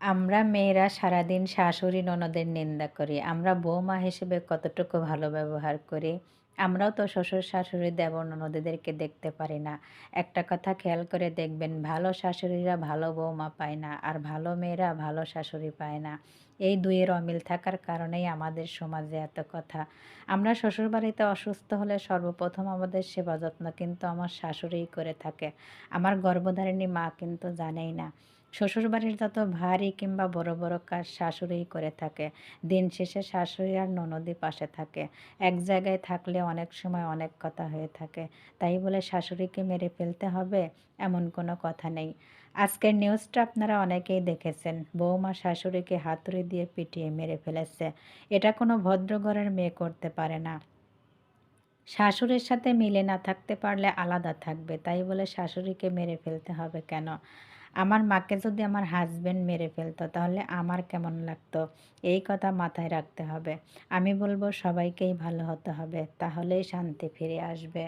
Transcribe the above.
আমরা মেয়েরা সারাদিন শাশুড়ি ননদের নিন্দা করি। আমরা বৌমা হিসেবে কতটুকু ভালো ব্যবহার করি। আমরাও তো শ্বশুর-শাশুড়ি, দেবর ননদেদেরকে দেখতে পারি না। একটা কথা খেয়াল করে দেখবেন, ভালো শাশুড়িরা ভালো বৌমা পায় না, আর ভালো মেয়েরা ভালো শাশুড়ি পায় না। এই ২ এর অমিল থাকার কারণেই আমাদের সমাজে এত কথা। আমরা শ্বশুরবাড়িতে অসুস্থ হলে সর্বপ্রথম আমাদের সেবা যত্ন কিন্তু আমার শাশুড়িই করে থাকে। আমার গর্ভধারিণী মা কিন্তু জানেই না। শ্বশুরবাড়ির যত ভারী কিংবা বড় বড় কাজ শাশুড়িই করে থাকে। দিন শেষে শাশুড়ি আর ননদই পাশে থাকে। এক জায়গায় থাকলে অনেক সময় অনেক কথা হয়ে থাকে। তাই বলে শাশুড়িকে মেরে ফেলতে হবে এমন কোনো কথা নেই। আজকের নিউজটা আপনারা অনেকেই দেখেছেন। বৌমা শাশুড়িকে হাতুড়ি দিয়ে পিটিয়ে মেরে ফেলেছে। এটা কোনো ভদ্রঘরের মেয়ে করতে পারে না। শাশুড়ির সাথে মিলে না থাকতে পারলে আলাদা থাকবে। তাই বলে শাশুড়িকে মেরে ফেলতে হবে কেন? আমার মাকে যদি আমার হাসব্যান্ড মেরে ফেলতো তাহলে আমার কেমন লাগতো? এই কথা মাথায় রাখতে হবে। আমি বলব সবাইকেই ভালো হতে হবে। তাহলেই শান্তি ফিরে আসবে।